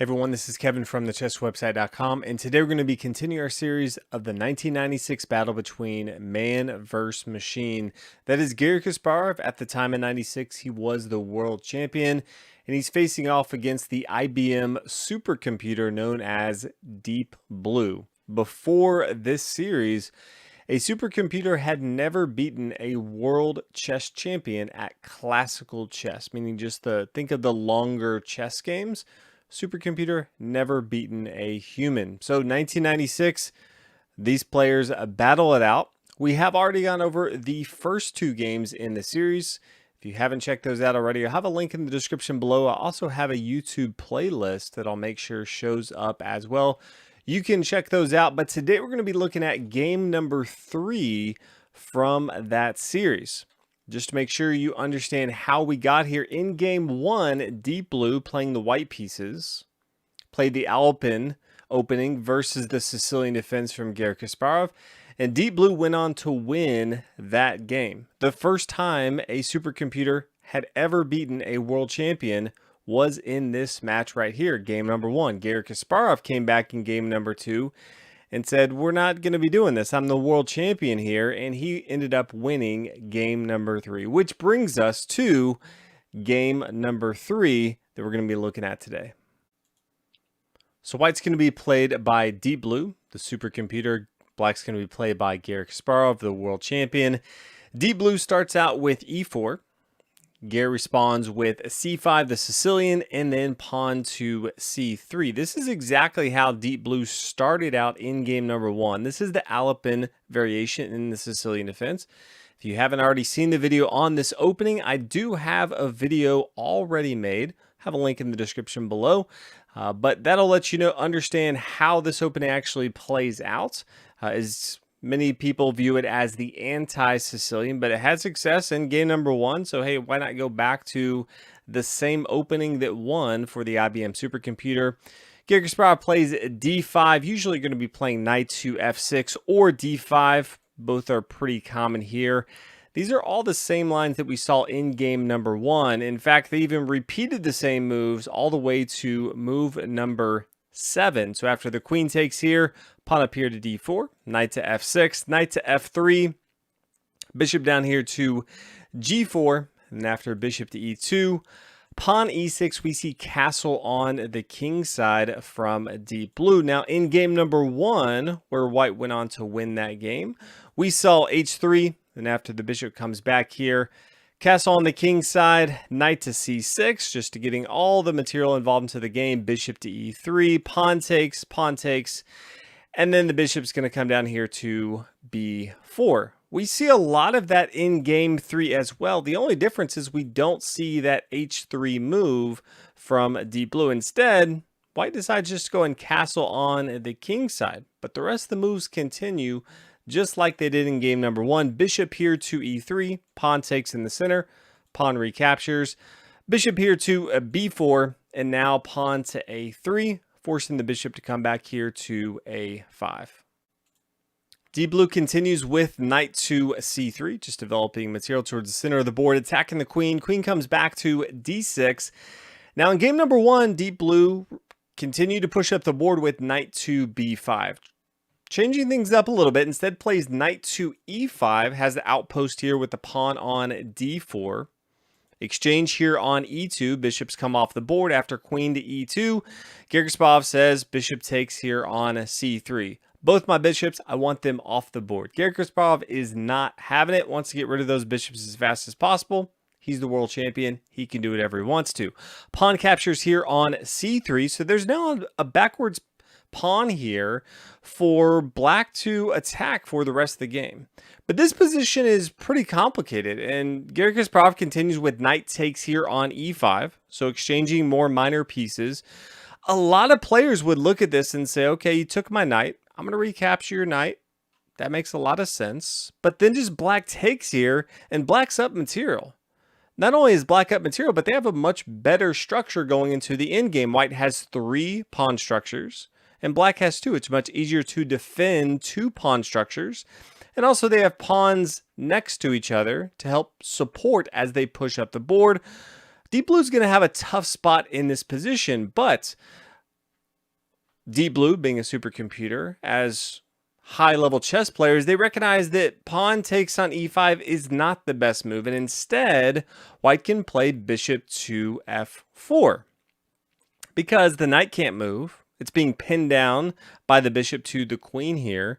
Hey everyone, this is Kevin from thechesswebsite.com, and today we're going to be continuing our series of the 1996 battle between man versus machine. That is Garry Kasparov. At the time of 96, he was the world champion, and he's facing off against the IBM supercomputer known as Deep Blue. Before this series, a supercomputer had never beaten a world chess champion at classical chess, meaning just think of the longer chess games. Supercomputer never beaten a human. So 1996, these players battle it out. We have already gone over the first two games in the series. If you haven't checked those out already, I'll have a link in the description below. I also have a YouTube playlist that I'll make sure shows up as well. You can check those out, but today we're going to be looking at game number 3 from that series. Just to make sure you understand how we got here. In game 1, Deep Blue, playing the white pieces, played the Alpen opening versus the Sicilian defense from Garry Kasparov, and Deep Blue went on to win that game. The first time a supercomputer had ever beaten a world champion was in this match right here, game number 1. Garry Kasparov came back in game number 2 and said, we're not going to be doing this. I'm the world champion here. And he ended up winning game number 3, which brings us to game number 3 that we're going to be looking at today. So white's going to be played by Deep Blue, the supercomputer. Black's going to be played by Garry Kasparov, the world champion. Deep Blue starts out with e4. Garry responds with c5, the Sicilian, and then pawn to c3. This is exactly how Deep Blue started out in game number 1. This is the Alpen variation in the Sicilian defense. If you haven't already seen the video on this opening, I do have a video already made. Have a link in the description below. But that'll let you understand how this opening actually plays out. Many people view it as the anti-Sicilian, but it had success in game number 1. So, hey, why not go back to the same opening that won for the IBM supercomputer? Garry Kasparov plays d5, usually going to be playing knight to f6 or d5. Both are pretty common here. These are all the same lines that we saw in game number 1. In fact, they even repeated the same moves all the way to move number 7. So after the queen takes here, pawn up here to d4, knight to f6, knight to f3, bishop down here to g4, and after bishop to e2, pawn e6, we see castle on the king side from Deep Blue. Now in game number 1, where white went on to win that game, we saw h3, and after the bishop comes back here, castle on the king side, knight to c6, just to getting all the material involved into the game, bishop to e3, pawn takes, and then the bishop's going to come down here to b4. We see a lot of that in game 3 as well. The only difference is we don't see that h3 move from Deep Blue. Instead, white decides just to go and castle on the king side, but the rest of the moves continue just like they did in game number 1. Bishop here to e3, pawn takes in the center, pawn recaptures, bishop here to b4, and now pawn to a3, forcing the bishop to come back here to a5. Deep Blue continues with knight to c3, just developing material towards the center of the board, attacking the queen. Queen comes back to d6. Now in game number 1, Deep Blue continued to push up the board with knight to b5. Changing things up a little bit, instead plays knight to e5, has the outpost here with the pawn on d4. Exchange here on e2, bishops come off the board after queen to e2. Garry Kasparov says bishop takes here on c3. Both my bishops, I want them off the board. Garry Kasparov is not having it, wants to get rid of those bishops as fast as possible. He's the world champion. He can do whatever he wants to. Pawn captures here on c3, so there's now a backwards pawn here for black to attack for the rest of the game. But this position is pretty complicated, and Garry Kasparov continues with knight takes here on e5, so exchanging more minor pieces. A lot of players would look at this and say, okay, you took my knight, I'm going to recapture your knight. That makes a lot of sense. But then just black takes here, and black's up material. Not only is black up material, but they have a much better structure going into the endgame. White has 3 pawn structures, and black has 2. It's much easier to defend 2 pawn structures. And also they have pawns next to each other to help support as they push up the board. Deep Blue's going to have a tough spot in this position, but Deep Blue, being a supercomputer, as high-level chess players, they recognize that pawn takes on e5 is not the best move, and instead, white can play bishop to f4. Because the knight can't move, it's being pinned down by the bishop to the queen here.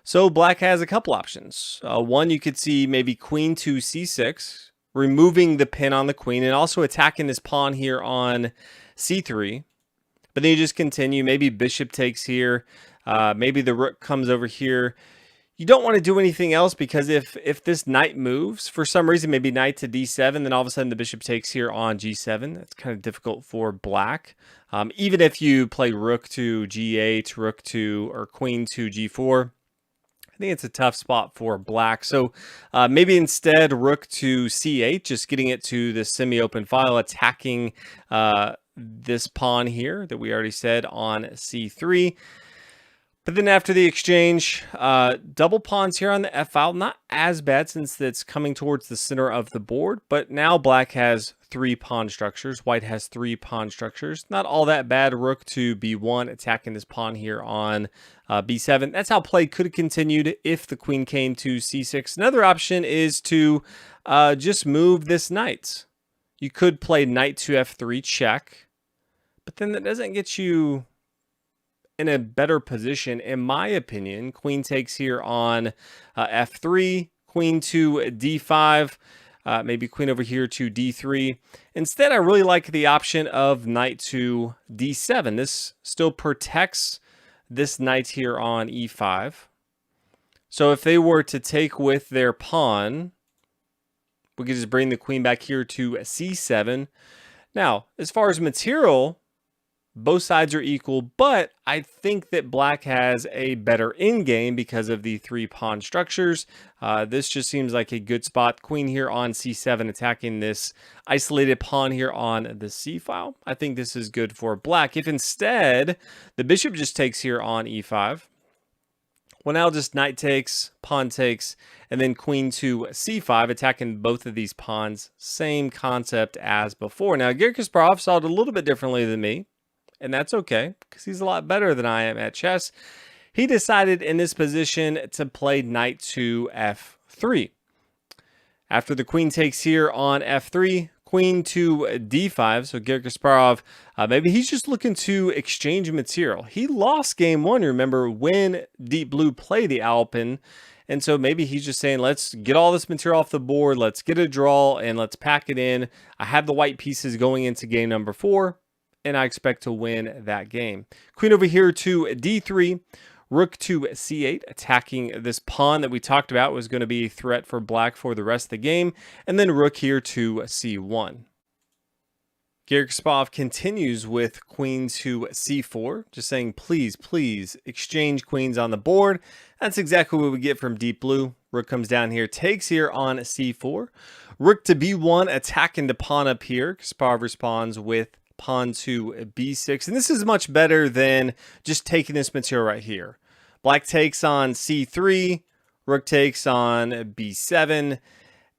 So black has a couple options. One, you could see maybe queen to c6, removing the pin on the queen, and also attacking this pawn here on c3. But then you just continue. Maybe bishop takes here. Maybe the rook comes over here. You don't want to do anything else, because if this knight moves, for some reason, maybe knight to d7, then all of a sudden the bishop takes here on g7. That's kind of difficult for black. Even if you play rook to g8, rook to, or queen to g4, I think it's a tough spot for black. So maybe instead rook to c8, just getting it to the semi-open file, attacking this pawn here that we already said on c3. But then after the exchange, double pawns here on the f file, not as bad since it's coming towards the center of the board, but now black has 3 pawn structures, white has 3 pawn structures. Not all that bad. Rook to b1, attacking this pawn here on b7. That's how play could have continued if the queen came to c6. Another option is to just move this knight. You could play knight to f3 check, but then that doesn't get you in a better position, in my opinion. Queen takes here on f3, queen to d5, maybe queen over here to d3. Instead, I really like the option of knight to d7. This still protects this knight here on e5. So if they were to take with their pawn, we could just bring the queen back here to c7. Now, as far as material, both sides are equal, but I think that black has a better endgame because of the 3 pawn structures. This just seems like a good spot. Queen here on c7, attacking this isolated pawn here on the c file. I think this is good for black. If instead the bishop just takes here on e5, well, now just knight takes, pawn takes, and then queen to c5, attacking both of these pawns. Same concept as before. Now, Garry Kasparov saw it a little bit differently than me, and that's okay, because he's a lot better than I am at chess. He decided in this position to play knight to f3. After the queen takes here on f3, queen to d5. So Garry Kasparov, maybe he's just looking to exchange material. He lost game 1, remember, when Deep Blue played the Alpen. And so maybe he's just saying, let's get all this material off the board, let's get a draw, and let's pack it in. I have the white pieces going into game number 4, and I expect to win that game. Queen over here to d3, rook to c8, attacking this pawn that we talked about was going to be a threat for black for the rest of the game, and then rook here to c1. Garry Kasparov continues with queen to c4, just saying, please, please exchange queens on the board. That's exactly what we get from Deep Blue. Rook comes down here, takes here on c4. Rook to b1, attacking the pawn up here. Kasparov responds with pawn to b6, and this is much better than just taking this material right here. Black takes on c3, rook takes on b7,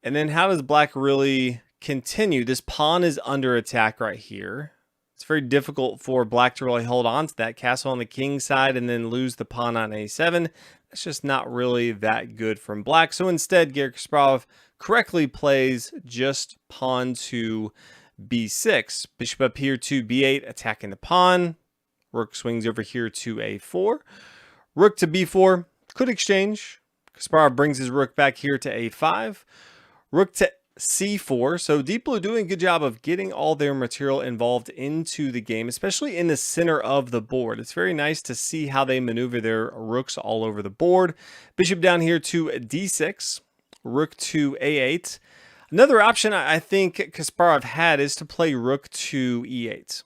and then how does black really continue? This pawn is under attack right here. It's very difficult for black to really hold on to that castle on the king side and then lose the pawn on a7. That's just not really that good from black. So instead, Garry Kasparov correctly plays just pawn to b6. Bishop up here to b8, attacking the pawn. Rook swings over here to a4. Rook to b4, could exchange. Kasparov brings his rook back here to a5. Rook to c4. So Deep Blue doing a good job of getting all their material involved into the game, especially in the center of the board. It's very nice to see how they maneuver their rooks all over the board. Bishop down here to d6. Rook to a8. Another option I think Kasparov had is to play rook to e8.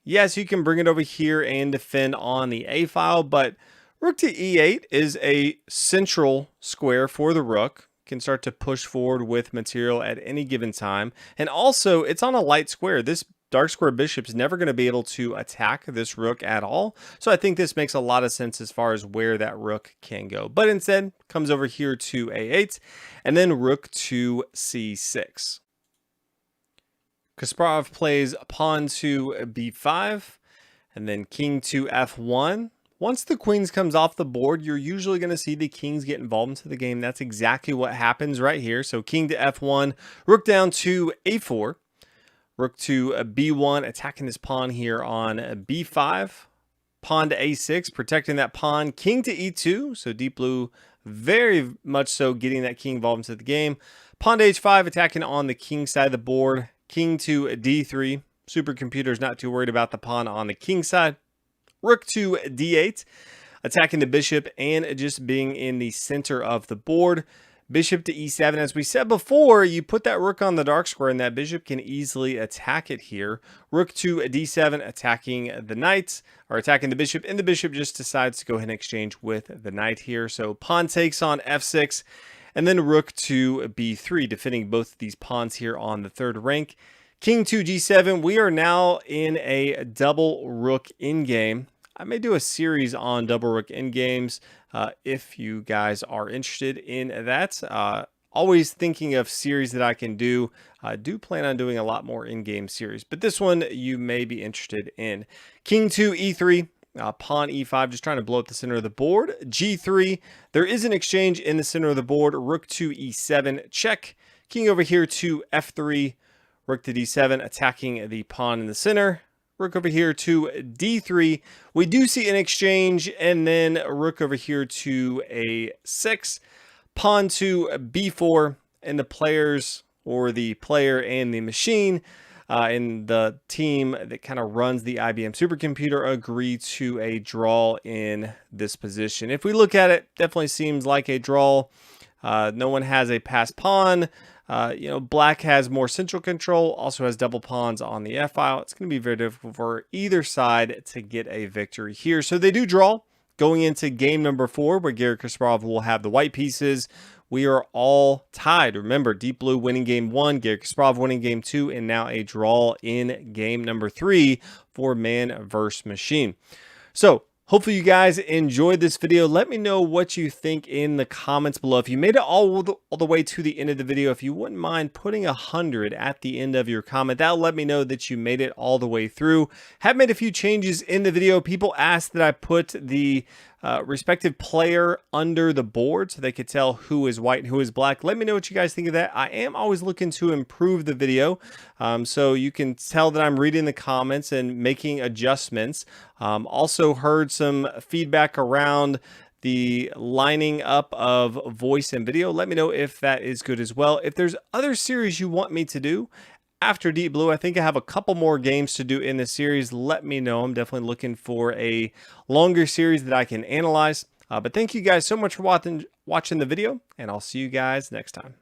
Yes, you can bring it over here and defend on the a file, but rook to e8 is a central square for the rook. Can start to push forward with material at any given time. And also, it's on a light square. This dark square bishop is never going to be able to attack this rook at all. So I think this makes a lot of sense as far as where that rook can go. But instead, comes over here to a8, and then rook to c6. Kasparov plays pawn to b5. and then king to f1. Once the queens comes off the board, you're usually going to see the kings get involved into the game. That's exactly what happens right here. So king to f1, rook down to a4, rook to b1, attacking this pawn here on b5, pawn to a6, protecting that pawn, king to e2. So deep blue very much so getting that king involved into the game. Pawn to h5, attacking on the king side of the board, king to d3. Supercomputer's not too worried about the pawn on the king side. Rook to d8, attacking the bishop and just being in the center of the board. Bishop to e7. As we said before, you put that rook on the dark square and that bishop can easily attack it here. Rook to d7, attacking the knight, or attacking the bishop, and the bishop just decides to go ahead and exchange with the knight here. So pawn takes on f6, and then rook to b3, defending both of these pawns here on the third rank. King to g7. We are now in a double rook endgame. I may do a series on double rook endgames if you guys are interested in that. Always thinking of series that I can do. I do plan on doing a lot more in-game series, but this one you may be interested in. King to e3. Pawn e5, just trying to blow up the center of the board. g3. There is an exchange in the center of the board. Rook to e7, check. King over here to f3. Rook to d7, attacking the pawn in the center. Rook over here to d3. We do see an exchange, and then rook over here to a6. Pawn to b4, and the players, or the player and the machine, in the team that kind of runs the IBM supercomputer, agree to a draw in this position. If we look at it, definitely seems like a draw. No one has a passed pawn. Black has more central control, also has double pawns on the f-file. It's going to be very difficult for either side to get a victory here. So they do draw going into game number 4, where Garry Kasparov will have the white pieces. We are all tied. Remember, Deep Blue winning game 1, Garry Kasparov winning game 2, and now a draw in game number 3 for man versus machine. So hopefully you guys enjoyed this video. Let me know what you think in the comments below. If you made it all the way to the end of the video, if you wouldn't mind putting 100 at the end of your comment, that'll let me know that you made it all the way through. Have made a few changes in the video. People asked that I put the respective player under the board so they could tell who is white and who is black. Let me know what you guys think of that. I am always looking to improve the video, so you can tell that I'm reading the comments and making adjustments. Also heard some feedback around the lining up of voice and video. Let me know if that is good as well. If there's other series you want me to do after Deep Blue, I think I have a couple more games to do in this series. Let me know. I'm definitely looking for a longer series that I can analyze. But thank you guys so much for watching the video, and I'll see you guys next time.